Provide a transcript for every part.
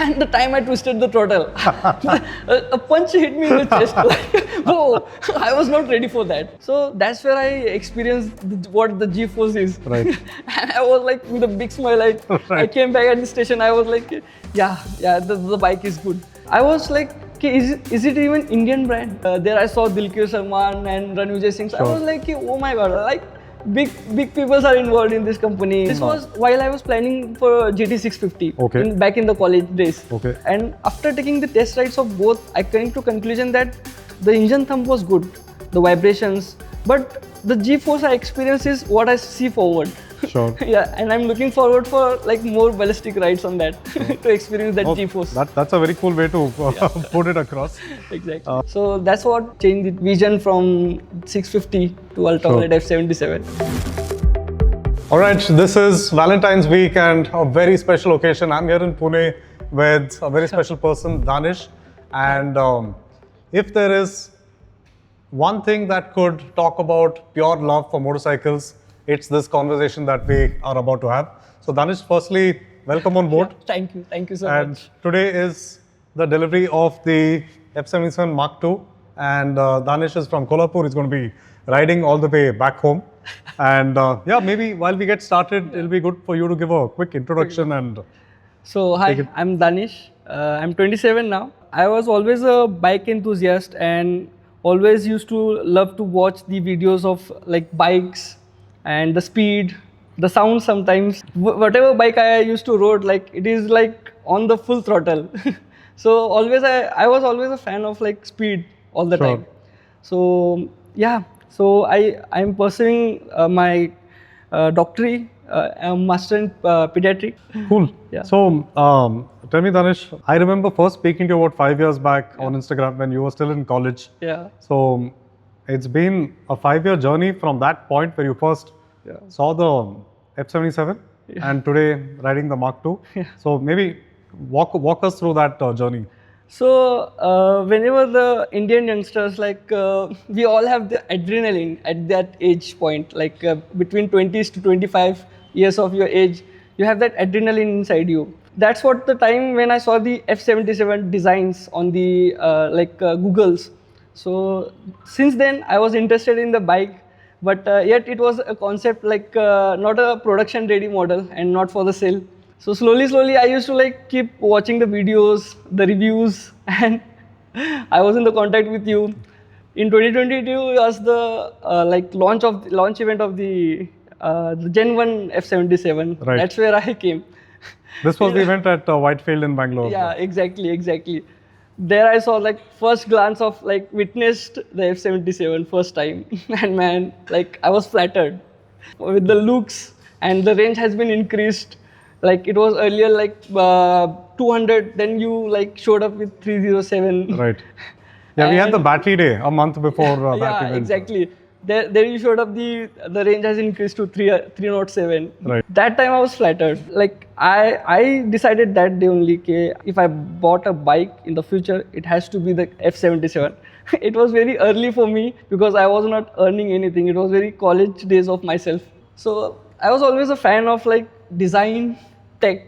And the time I twisted the throttle, a punch hit me in the chest. Like, whoa, I was not ready for that. So that's where I experienced what the G-force is. Right. And I was like, with a big smile, I came back at the station. I was like, yeah, the bike is good. I was like, okay, is it even Indian brand? There I saw Dilkir Salman and Ranvijay Singh. So I was like, oh my god, like big people are involved in this company. This was while I was planning for GT650 back in the college days. Okay. And after taking the test rides of both, I came to conclusion that the engine thump was good, the vibrations, but the G-force I experience is what I see forward. Sure. Yeah, and I'm looking forward for like more ballistic rides on that to experience that G-force. That's a very cool way to put it across. Exactly. So that's what changed the vision from 650 to Ultraviolette F77. All right, this is Valentine's week and a very special occasion. I'm here in Pune with a very special person, Danish. And if there is one thing that could talk about pure love for motorcycles, it's this conversation that we are about to have. So Danish, firstly, welcome on board. Yeah, thank you so much. And today is the delivery of the F77 Mach 2. And Danish is from Kolhapur. He's going to be riding all the way back home. And yeah, maybe while we get started, it'll be good for you to give a quick introduction. And so hi, I'm Danish. I'm 27 now. I was always a bike enthusiast and always used to love to watch the videos of like bikes and the speed, the sound sometimes. Whatever bike I used to ride, like it is like on the full throttle. So always I was always a fan of like speed all the time. So yeah, so I'm pursuing my doctorate, master in pediatric. Cool. Yeah. So tell me, Danish, I remember first speaking to you about 5 years back on Instagram when you were still in college. Yeah. So it's been a 5-year journey from that point where you first saw the F77 and today riding the Mach 2. So maybe walk us through that journey. So whenever the Indian youngsters, like we all have the adrenaline at that age point, like between 20s to 25 years of your age, you have that adrenaline inside you. That's what the time when I saw the F77 designs on the Googles. So since then I was interested in the bike, but yet it was a concept like not a production ready model and not for the sale. So slowly I used to like keep watching the videos, the reviews, and I was in the contact with you. In 2022 was the launch event of the Gen 1 F77. Right. That's where I came. This was the event at Whitefield in Bangalore. Yeah, exactly. There I saw like first glance of like witnessed the F77 first time, and man, like I was flattered with the looks, and the range has been increased. Like it was earlier like 200, then you like showed up with 307. Right. Yeah, we had the battery day a month before that event. Exactly. There you showed up the range has increased to 307. Right. That time I was flattered. Like I decided that day only, okay, if I bought a bike in the future, it has to be the F77. It was very early for me because I was not earning anything. It was very college days of myself. So I was always a fan of like design, tech,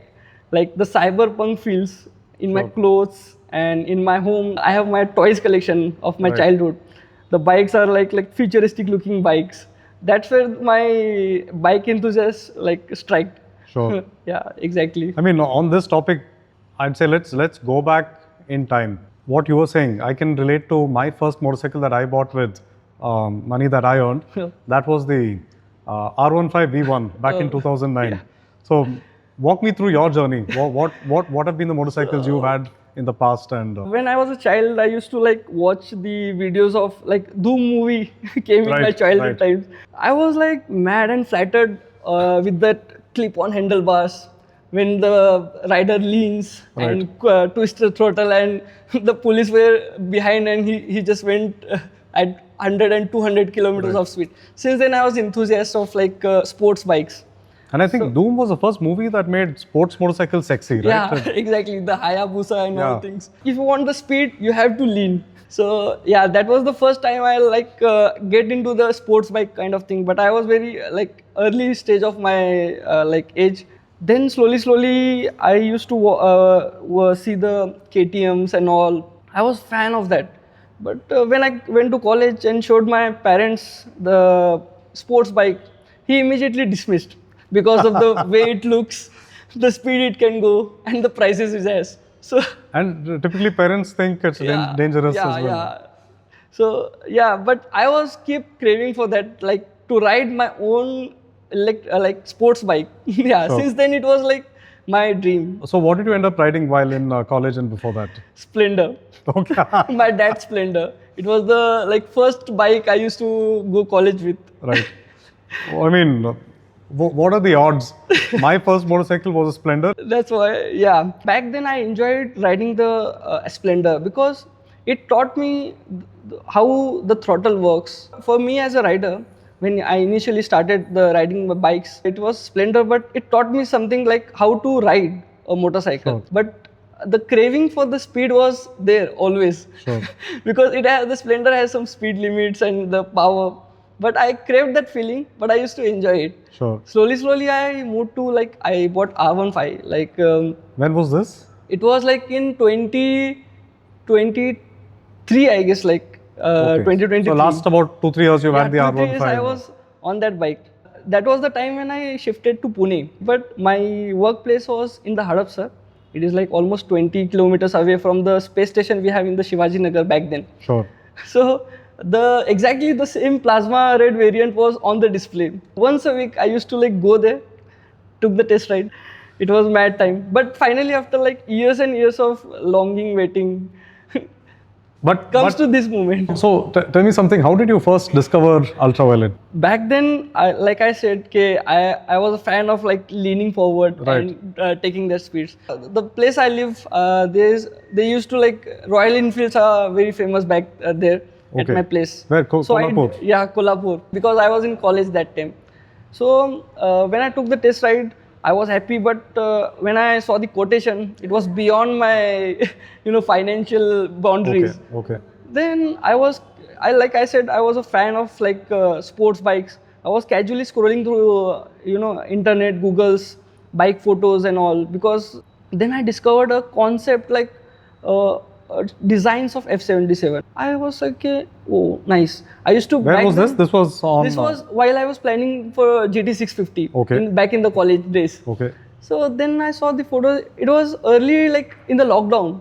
like the cyberpunk feels in my clothes and in my home. I have my toys collection of my childhood. The bikes are like futuristic looking bikes. That's where my bike enthusiast like strike. Sure. Yeah, exactly. I mean, on this topic, I'd say let's go back in time. What you were saying, I can relate to my first motorcycle that I bought with money that I earned. That was the R15 V1 back in 2009. Yeah. So walk me through your journey. What have been the motorcycles you've had in the past? And when I was a child, I used to like watch the videos of like Doom movie came in my childhood times. I was like mad and flattered with that clip-on handlebars when the rider leans and twists the throttle and the police were behind and he just went at 100 and 200 kilometers of speed. Since then I was enthusiast of like sports bikes. And I think Doom was the first movie that made sports motorcycles sexy, right? Yeah, exactly. The Hayabusa and all things. If you want the speed, you have to lean. So yeah, that was the first time I like get into the sports bike kind of thing. But I was very like early stage of my like age. Then slowly, I used to see the KTM's and all. I was fan of that. But when I went to college and showed my parents the sports bike, he immediately dismissed because of the way it looks, the speed it can go, and the prices it has. So And typically parents think it's dangerous yeah, as well. yeah. So yeah, but I was keep craving for that, like to ride my own like sports bike. Yeah, Sure. since then it was like my dream. So what did you end up riding while in college and before that? Splendor. Okay. My dad's Splendor. It was the like first bike I used to go college with. Right. I mean, what are the odds? My first motorcycle was a Splendor. That's why, yeah. Back then I enjoyed riding the Splendor because it taught me how the throttle works. For me as a rider, when I initially started the riding my bikes, it was Splendor, but it taught me something like how to ride a motorcycle. Sure. But the craving for the speed was there always. Sure. Because the Splendor has some speed limits and the power. But I craved that feeling, but I used to enjoy it. Sure. Slowly, I moved to like I bought R15. Like When was this? it was like in 2023, I guess, like Okay. 2023. So last about 2-3 years you've had the 2-3 years I R15. was on that bike. That was the time when I shifted to Pune. But my workplace was in the Hadapsar. It is like almost 20 kilometers away from the space station we have in the Shivaji Nagar back then. Sure. So exactly the same plasma red variant was on the display. Once a week I used to like go there, took the test ride. It was mad time. But finally after like years and years of longing, waiting, comes to this moment. So tell me something. How did you first discover Ultraviolette? Back then, like I said, I was a fan of like leaning forward Right. and taking their speeds. The place I live, they used to like Royal Enfields are very famous back there at Okay. my place. Where? So Kolhapur? yeah, Kolhapur, because I was in college that time. So when I took the test ride, I was happy, but when I saw the quotation, it was beyond my financial boundaries. Okay. Then like I said, I was a fan of like sports bikes. I was casually scrolling through internet, Google's bike photos and all, because then I discovered a concept like designs of F77. I was like, oh, nice. I used to. Where was this? This was on. This was while I was planning for GT650. Okay. Back in the college days. Okay. So then I saw the photo. It was early, like in the lockdown.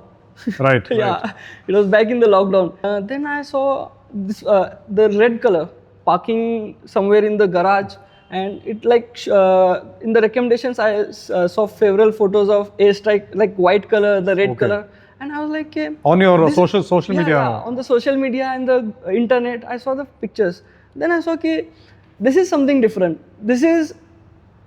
Right. Yeah, Right. it was back in the lockdown. Then I saw this the red color parking somewhere in the garage, and it like in the recommendations I saw several photos of airstrike, like white color, the red Okay. color, and I was like, On your this- social yeah, media. yeah, on the social media and the internet, I saw the pictures. Then I saw, this is something different. This is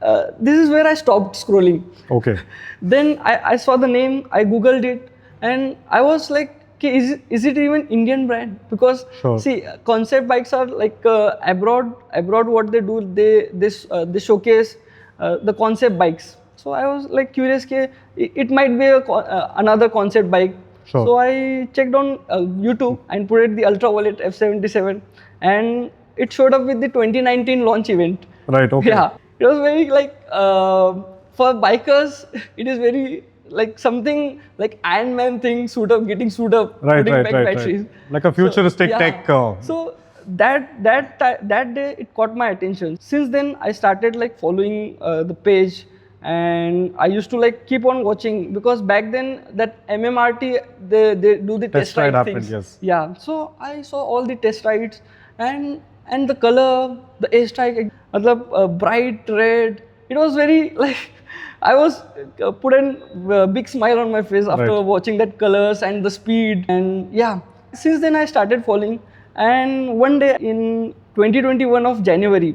where I stopped scrolling. Okay. Then I saw the name, I googled it, and I was like, is it even Indian brand? Because Sure. see, concept bikes are like abroad. What they do, they showcase the concept bikes. So I was like curious, it might be another concept bike. Sure. So I checked on YouTube and put it the Ultraviolette F77, and it showed up with the 2019 launch event. Right. Okay. Yeah, it was very like for bikers, it is very like something like Iron Man thing, getting suit up, Right. putting back Right. batteries. Like a futuristic Yeah. tech. So that day it caught my attention. Since then I started like following the page, and I used to like keep on watching, because back then that MMRT they do the test ride happened, things. yes. Yeah. So I saw all the test rides, and the color, the airstrike, bright red. It was very like I was put a big smile on my face after Right. watching that colors and the speed, and yeah. Since then I started following, and one day in 2021 of January,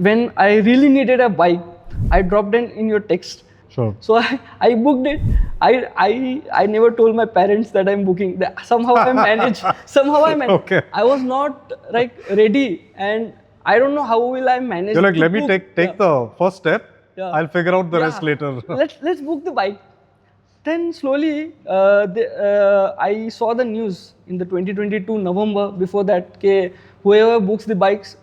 when I really needed a bike, I dropped in your text. Sure. So I booked it. I never told my parents that I'm booking. Somehow I managed. Okay. I was not like ready, and I don't know how will I manage. You're like, to let me book." take Yeah. the first step. Yeah. I'll figure out the Yeah. rest later. let's book the bike. Then slowly, I saw the news in the 2022 November. Before that, whoever books the bikes,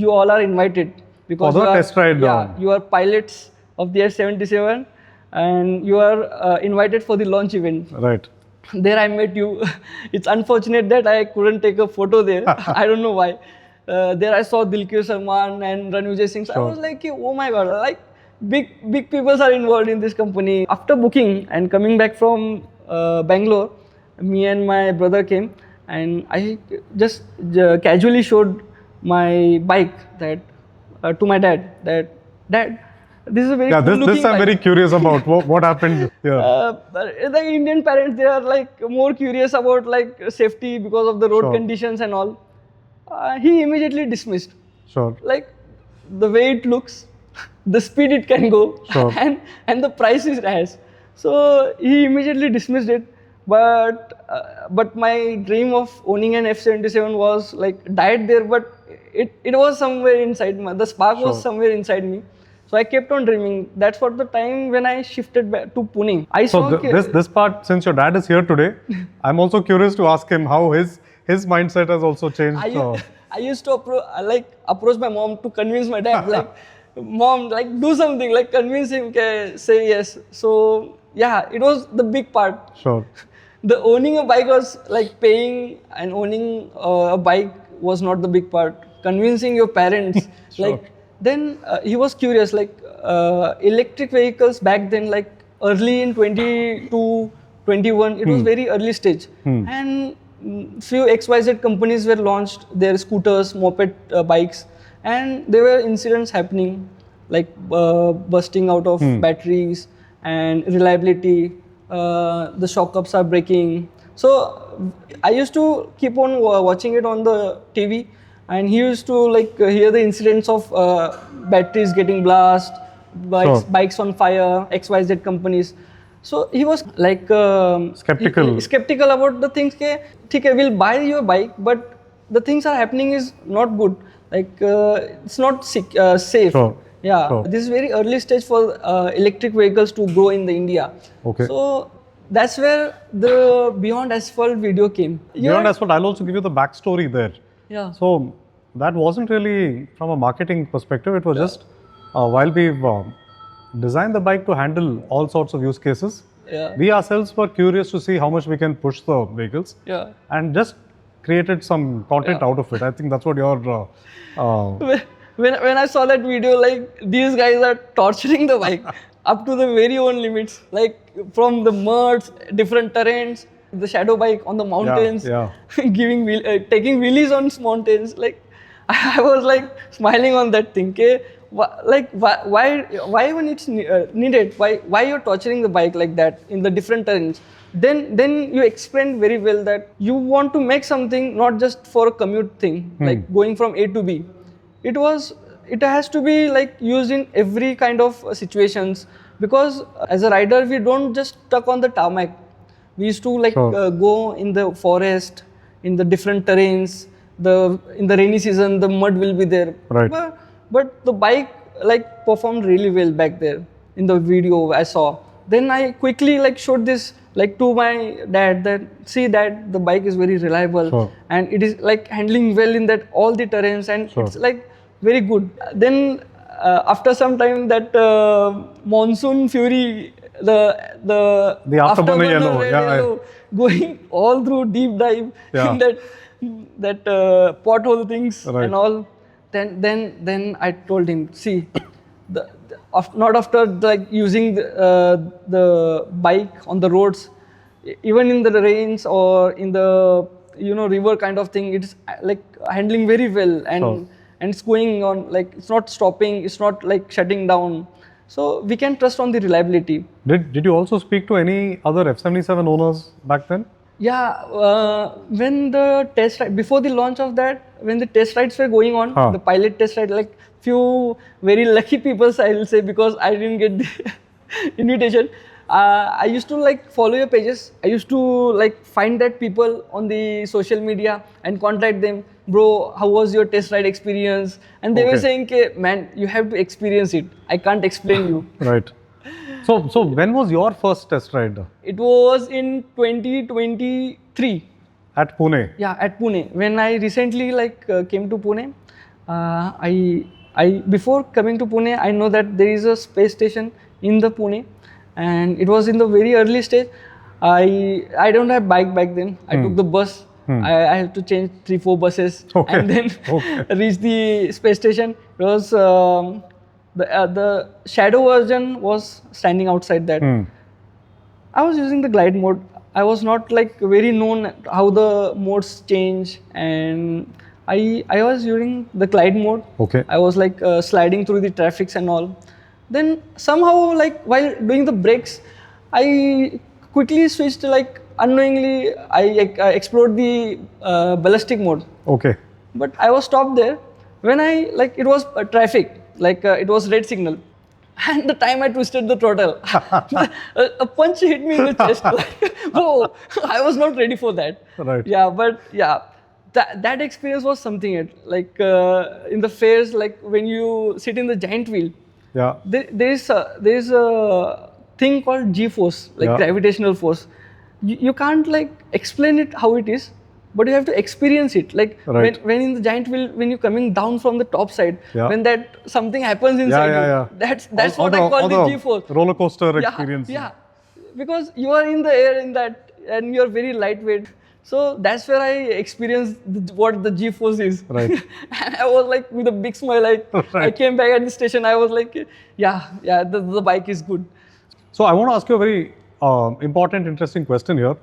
you all are invited, because For the you are, test ride, Yeah, you are pilots of the F77, and you are invited for the launch event. Right. There I met you. It's unfortunate that I couldn't take a photo there. I don't know why. There I saw Dilkir Salman and Ranvijay Singh. So I was like, oh my god, like big people are involved in this company. After booking and coming back from Bangalore, me and my brother came, and I just casually showed my bike that to my dad. Dad, this is a very cool This looking I'm bike. very curious about. What happened here? The Indian parents, they are like more curious about like safety because of the road Sure. conditions and all. He immediately dismissed. Sure. Like the way it looks, the speed it can go, Sure. and the price it has. So he immediately dismissed it. But my dream of owning an F77 was like died there, but it was somewhere inside me. The spark was Sure. somewhere inside me. So I kept on dreaming. That's what the time when I shifted back to Pune. I So saw this part, since your dad is here today, I'm also curious to ask him how his mindset has also changed. I used to approach my mom to convince my dad, like, mom, like do something, like convince him, okay, say yes. So yeah, it was the big part. Sure. The owning a bike was like paying, and owning a bike was not the big part. Convincing your parents, Sure. like then he was curious, like electric vehicles back then, like early in 22, 21, it was very early stage, and few XYZ companies were launched their scooters, moped bikes, and there were incidents happening, like bursting out of batteries and reliability. The shock ups are breaking. So I used to keep on watching it on the TV, and he used to like hear the incidents of batteries getting blast, bikes on fire, XYZ companies. So he was like skeptical about the things. Okay, we'll buy your bike, but the things are happening is not good. Like it's not safe. Sure. Yeah, Sure. this is very early stage for electric vehicles to grow in the India. Okay. So that's where the Beyond Asphalt video came. Beyond Asphalt, I'll also give you the backstory there. Yeah. So that wasn't really from a marketing perspective. It was just while we've designed the bike to handle all sorts of use cases, Yeah. we ourselves were curious to see how much we can push the vehicles, Yeah. and just created some content out of it. I think that's what your When I saw that video, like these guys are torturing the bike up to the very own limits, like from the muds, different terrains, the shadow bike on the mountains, taking wheelies on mountains. Like I was like smiling on that thing. Okay? Why even it's needed? Why you're torturing the bike like that in the different terrains? Then you explained very well that you want to make something not just for a commute thing, like going from A to B. It has to be like used in every kind of situations, because as a rider we don't just stuck on the tarmac. We used to like go in the forest, in the different terrains. In the rainy season the mud will be there. Right. But the bike like performed really well back there in the video I saw. Then I quickly like showed this like to my dad that see that the bike is very reliable and it is like handling well in that all the terrains, and it's like very good. Then after some time that monsoon fury, the afterburner yellow, going all through deep dive in that pothole things and all. Then I told him, see, not after like using the bike on the roads, even in the rains or in the river kind of thing, it's like handling very well, and it's going on, like it's not stopping, it's not like shutting down. So we can trust on the reliability. Did you also speak to any other F77 owners back then? Yeah, when the test ride, before the launch of that, when the test rides were going on, the pilot test ride, like few very lucky people, I will say, because I didn't get the invitation. I used to like follow your pages. I used to like find that people on the social media and contact them. Bro, how was your test ride experience? And they were saying, man, you have to experience it. I can't explain you. Right. So when was your first test ride? It was in 2023. At Pune? Yeah, at Pune. When I recently like came to Pune, before coming to Pune, I know that there is a space station in the Pune, and it was in the very early stage. I don't have bike back then. I took the bus. I had to change 3-4 buses Okay. and then reach the space station. It was the shadow version was standing outside that. I was using the glide mode. I was not like very known how the modes change, and I was using the glide mode. Okay. I was like sliding through the traffics and all. Then somehow, like while doing the brakes, I quickly switched, like unknowingly I explored the ballistic mode. Okay. But I was stopped there when it was traffic, it was red signal. And the time I twisted the throttle, a punch hit me in the chest. Like, whoa, I was not ready for that. Right. Yeah, but yeah, that experience was something. In the fairs, like when you sit in the giant wheel, Yeah. there's a thing called G-force, like gravitational force. You can't like explain it how it is, but you have to experience it. Like when in the giant wheel, when you're coming down from the top side, when that something happens inside you, that's what I call the G-force. Roller coaster experience. Yeah, because you are in the air in that, and you're very lightweight. So that's where I experienced what the G-force is. Right. And I was like with a big smile. I came back at the station. I was like, the bike is good. So I want to ask you a very important, interesting question here.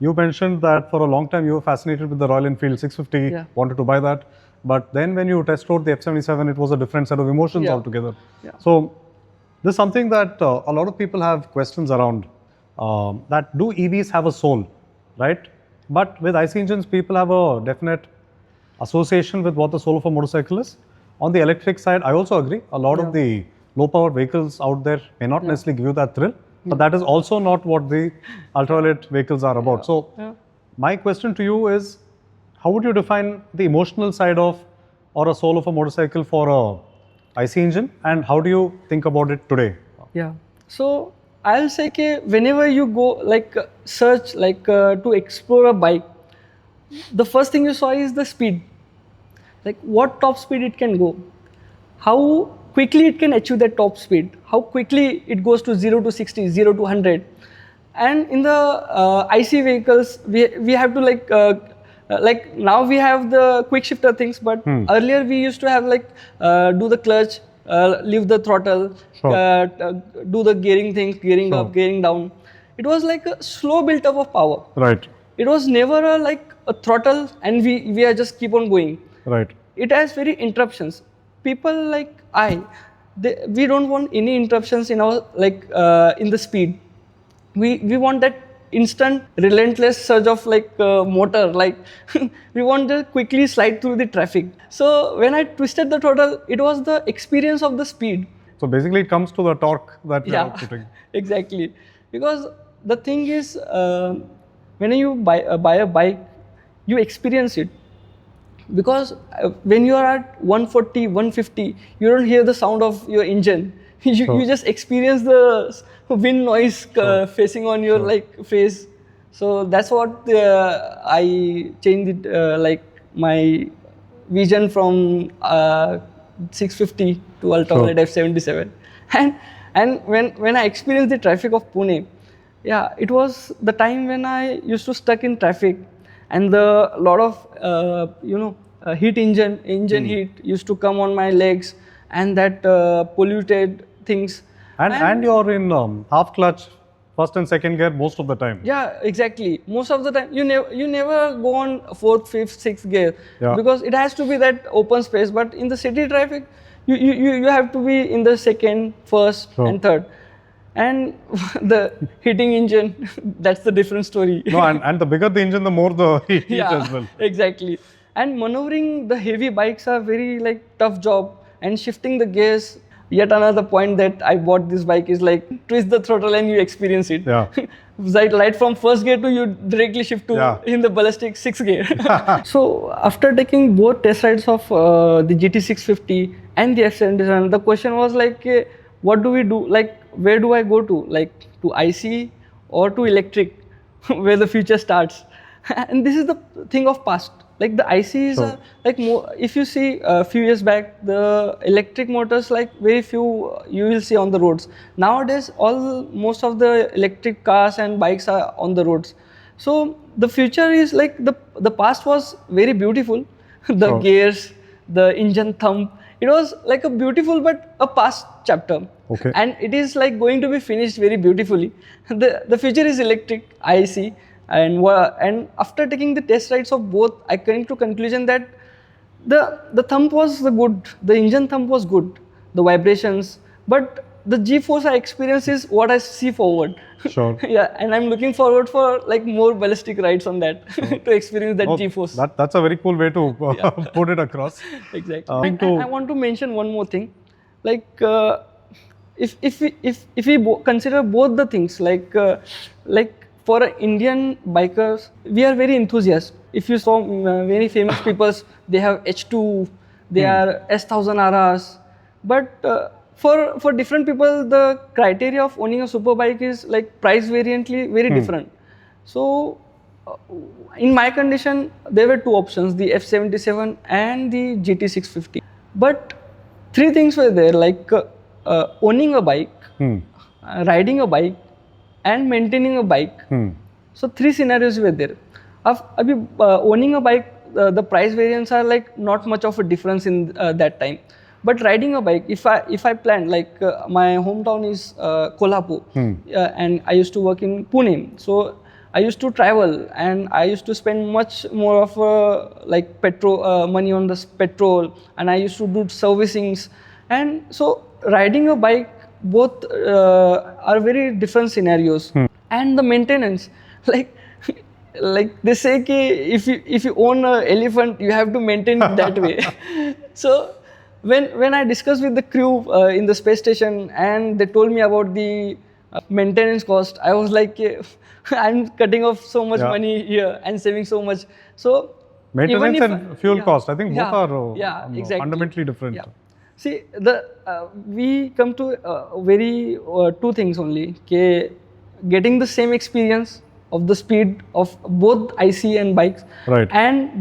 You mentioned that for a long time you were fascinated with the Royal Enfield 650, wanted to buy that. But then when you test rode the F77, it was a different set of emotions altogether. So this is something that a lot of people have questions around. That do EVs have a soul, right? But with IC engines, people have a definite association with what the soul of a motorcycle is. On the electric side, I also agree. A lot of the low-powered vehicles out there may not necessarily give you that thrill. But that is also not what the ultraviolet vehicles are about. So my question to you is, how would you define the emotional side of or a soul of a motorcycle for a IC engine, and how do you think about it today? Yeah. So I'll say whenever you go search to explore a bike, the first thing you saw is the speed. Like what top speed it can go, how quickly it can achieve that top speed, how quickly it goes to 0 to 60, 0 to 100. And in the IC vehicles, we have to now we have the quick shifter things, but earlier we used to have do the clutch, leave the throttle, do the gearing things, gearing up, gearing down. It was like a slow build up of power. Right. It was never a throttle and we are just keep on going. Right. It has very interruptions. People we don't want any interruptions in our in the speed. We want that instant, relentless surge of motor. We want to quickly slide through the traffic. So when I twisted the throttle, it was the experience of the speed. So basically, it comes to the torque that you're outputting. Exactly. Because the thing is, when you buy a bike, you experience it. Because when you are at 140, 150, you don't hear the sound of your engine. You just experience the wind noise facing on your face. So that's what I changed it, my vision from 650 to Ultraviolette F77. And when I experienced the traffic of Pune, it was the time when I used to stuck in traffic, and the lot of heat engine heat used to come on my legs, and that polluted things. And you're in half clutch, first and second gear most of the time. Yeah, exactly. Most of the time, you never go on fourth, fifth, sixth gear because it has to be that open space. But in the city traffic, you have to be in the second, first, and third. And the heating engine, that's the different story. No, and the bigger the engine, the more the heat as well. Exactly. And maneuvering the heavy bikes are very tough job, and shifting the gears. Yet another point that I bought this bike is twist the throttle and you experience it. Yeah. Right from first gear to you directly shift to in the ballistic 6th gear. So after taking both test rides of the GT650 and the F77, the question was what do we do? Where do I go to? To IC or to electric, where the future starts? And this is the thing of past. Like the ICs Sure. are like more. If you see a few years back, the electric motors like very few you will see on the roads. Nowadays, most of the electric cars and bikes are on the roads. So the future is like the past was very beautiful. The Sure. gears, the engine thump. It was like a beautiful but a past chapter. Okay. And it is like going to be finished very beautifully. The future is electric, I see. And after taking the test rides of both, I came to conclusion that the thump was the good, the engine thump was good, the vibrations, but the G-force I experience is what I see forward. Sure. Yeah, and I'm looking forward for like more ballistic rides on that to experience that Oh, G-force. that's a very cool way to put it across. Exactly. Coming And to- I want to mention one more thing, like if we consider both the things, like for Indian bikers, we are very enthusiastic. If you saw very famous people, they have H2, they are S1000 RRs, but for different people, the criteria of owning a super bike is like price variantly very different. So in my condition, there were two options: the F77 and the GT650. But three things were there, like owning a bike, riding a bike, and maintaining a bike. So three scenarios were there. Owning a bike, the price variants are like not much of a difference in that time. But riding a bike, if I plan, like my hometown is Kolhapur, and I used to work in Pune, so I used to travel and I used to spend much more of like petrol money on the petrol, and I used to do servicings, and so riding a bike, both are very different scenarios. And the maintenance, like like they say ki if you own an elephant, you have to maintain it that way. So when I discussed with the crew in the space station and they told me about the maintenance cost, I was like, I'm cutting off so much Yeah. money here and saving so much. So Maintenance even and fuel cost, I think both are exactly. fundamentally different. Yeah. See, we come to very two things only. Getting the same experience of the speed of both IC and bikes, Right.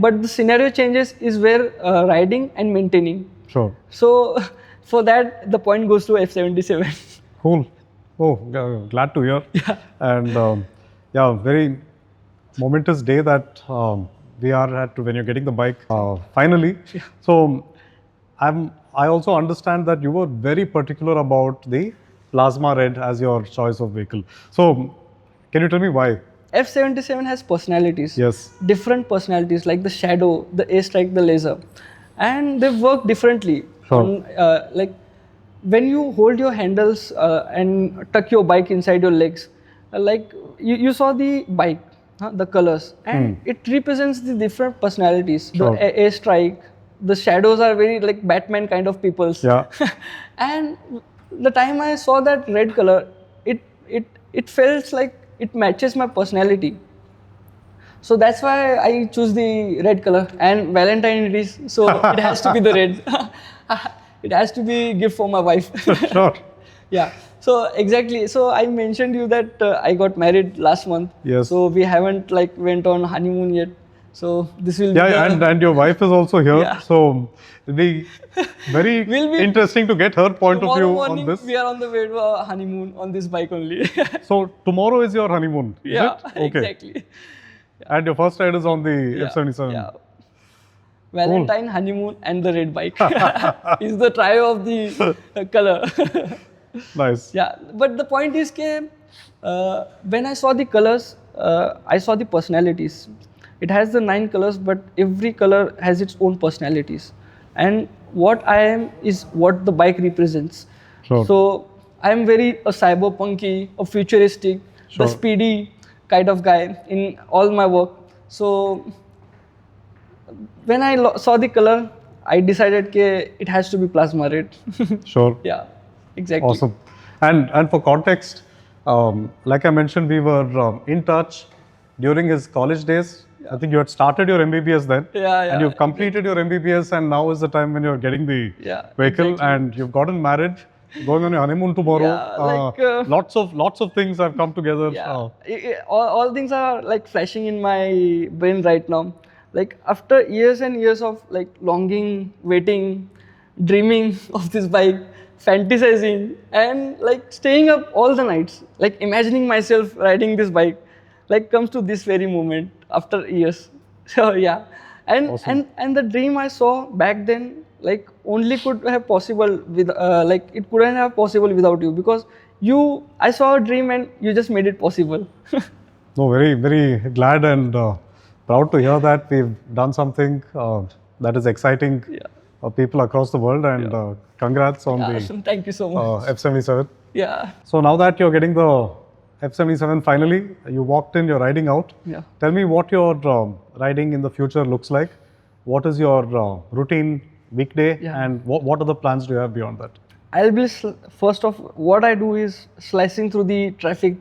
but the scenario changes is where riding and maintaining. Sure. So for that, the point goes to F77. Cool. Oh, glad to hear. Yeah. And yeah, very momentous day that we are at when you're getting the bike finally. Yeah. So I also understand that you were very particular about the plasma red as your choice of vehicle. So can you tell me why? F77 has personalities. Yes. Different personalities like the shadow, the A-strike, the laser, and they work differently. Sure. Like when you hold your handles and tuck your bike inside your legs, like you saw the bike, the colors, and it represents the different personalities. Sure. The A-strike, the shadows are very like Batman kind of peoples. Yeah. And the time I saw that red color, it felt like it matches my personality. So that's why I choose the red color. And Valentine it is, so it has to be the red. It has to be gift for my wife. Sure. Yeah. So exactly. So I mentioned you that I got married last month. Yes. So we haven't like went on honeymoon yet. So this will be Yeah, the, and your wife is also here. Yeah. So it'll be very We'll be- interesting to get her point of tomorrow view morning on this. we are on the way to a honeymoon on this bike only. So tomorrow is your honeymoon, Yeah, is it? Okay. exactly. And your first ride is on the Yeah, F77. yeah. Valentine, honeymoon, and the red bike is the trio of the color. Nice. Yeah, but the point is that when I saw the colors, I saw the personalities. It has the 9 colors, but every color has its own personalities. And what I am is what the bike represents. Sure. So I am very a cyberpunky, a futuristic, Sure. the speedy kind of guy in all my work. So when I saw the color, I decided that it has to be plasma red. Sure. Yeah, exactly. Awesome. And for context, like I mentioned, we were in touch during his college days. I think you had started your MBBS then. Yeah, yeah, and you've completed your MBBS, and now is the time when you're getting the Yeah, vehicle, exactly. and you've gotten married, going on your honeymoon tomorrow. Yeah, like, lots of things have come together. Yeah, all things are like flashing in my brain right now. like after years and years of like longing, waiting, dreaming of this bike, fantasizing, and like staying up all the nights, like imagining myself riding this bike, like comes to this very moment after years. So yeah, and Awesome. and the dream I saw back then, like only could have possible with like it couldn't have possible without you, because I saw a dream and you just made it possible. No, very, very glad and proud to hear that we've done something that is exciting people across the world, and congrats on the Thank you so much. F77. Yeah. So now that you're getting the F77 finally, you walked in, you're riding out. Yeah. Tell me what your riding in the future looks like. What is your routine weekday, and what other plans do you have beyond that? I'll be first of what I do is slicing through the traffic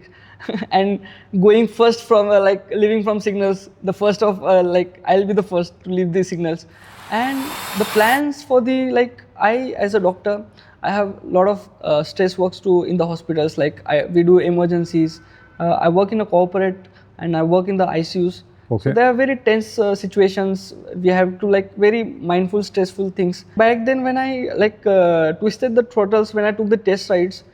and going first from like leaving from signals. The first of like I'll be the first to leave the signals, and the plans for the like I as a doctor I have a lot of stress works too in the hospitals. Like we do emergencies. I work in a corporate and I work in the ICUs. Okay. So there are very tense situations. We have to like very mindful, stressful things. Back then, when I like twisted the throttles when I took the test rides,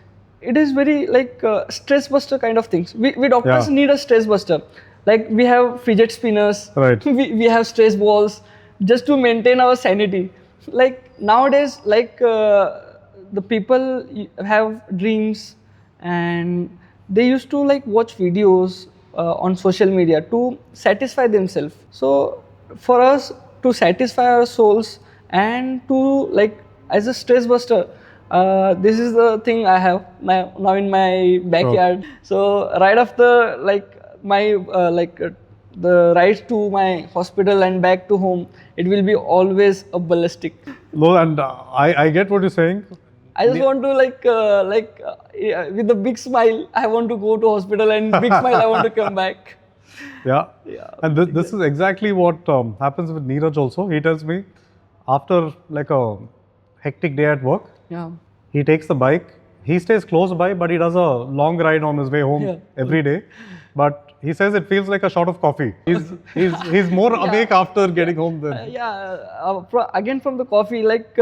it is very like stress buster kind of things. We doctors need a stress buster. Like we have fidget spinners. Right. We have stress balls just to maintain our sanity. Like nowadays, like the people have dreams and they used to like watch videos on social media to satisfy themselves. So for us to satisfy our souls and to like as a stress buster, this is the thing I have now in my backyard. So right after like my the ride to my hospital and back to home, it will be always a ballistic. No, and I get what you're saying. I just want to with a big smile, I want to go to hospital, and big smile, I want to come back. Yeah. And this is exactly what happens with Neeraj also. He tells me after like a hectic day at work, he takes the bike. He stays close by, but he does a long ride on his way home every day. But he says it feels like a shot of coffee. He's more awake after getting home than. Again from the coffee, like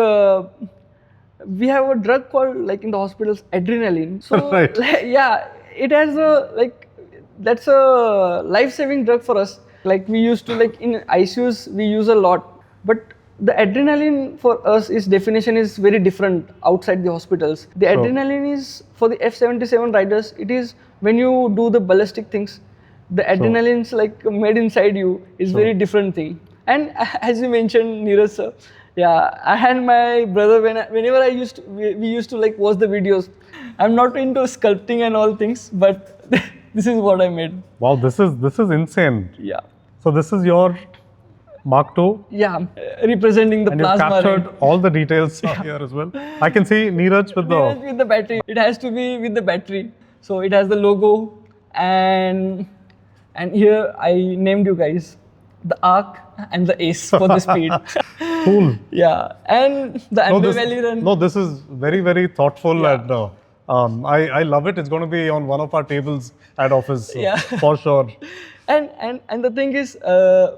we have a drug called like in the hospitals adrenaline. So Right. it has a like that's a life-saving drug for us. Like we used to like in ICUs we use a lot, but the adrenaline for us is definition is very different outside the hospitals. The adrenaline is for the F77 riders. It is when you do the ballistic things. The adrenaline's like made inside you is very different thing. And as you mentioned, Neeraj sir, I and my brother whenever we used to like watch the videos. I'm not into sculpting and all things, but this is what I made. Wow, this is insane. Yeah. So this is your Mark II. Yeah, representing the And plasma. you've captured all the details here as well. I can see Neeraj with With the battery. It has to be with the battery. So it has the logo, and here I named you guys the arc and the ace for the speed. Cool. Yeah, and the Amber Valley run. No, this is very, very thoughtful, and I love it. It's going to be on one of our tables at office for sure. And the thing is,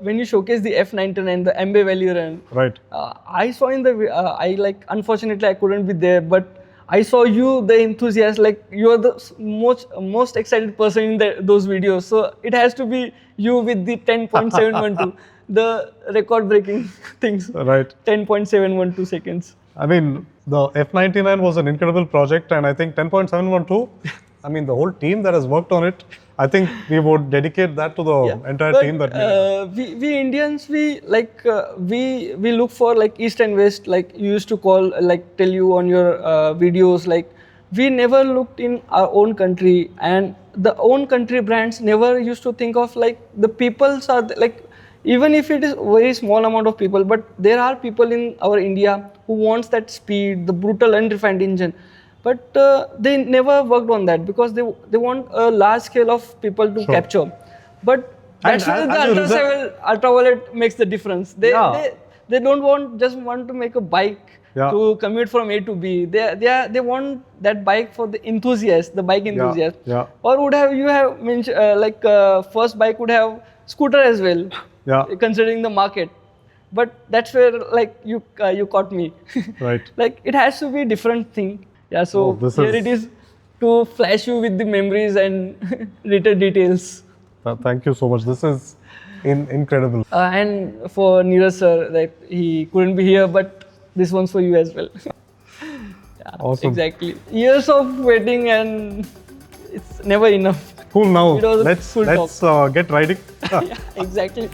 when you showcase the F99, the Amber Valley run, right? I saw in the unfortunately I couldn't be there, but I saw you, the enthusiast, like you are the most excited person in those videos. So it has to be you with the 10.712, the record-breaking things. Right. 10.712 seconds. I mean, the F99 was an incredible project, and I think 10.712. I mean, the whole team that has worked on it. I think we would dedicate that to the entire team that we Indians, we look for like east and west, like you used to tell you on your videos, like we never looked in our own country, and the own country brands never used to think of like the peoples are like, even if it is very small amount of people, but there are people in our India who wants that speed, the brutal unrefined engine. But they never worked on that because they want a large scale of people to capture. But that's where the ultraviolet makes the difference. They don't just want to make a bike to commute from A to B. They want that bike for the enthusiast, the bike enthusiast. Or would have you have mentioned first bike would have scooter as well. Yeah. Considering the market, but that's where like you caught me. Right. Like it has to be a different thing. Yeah. So Oh, this here is- it is to flash you with the memories and little details. Thank you so much. This is incredible. And for Neeraj sir, like he couldn't be here, but this one's for you as well. Yeah, Awesome. exactly. Years of waiting and it's never enough. Cool. Now It was a let's cool get riding. Yeah, exactly.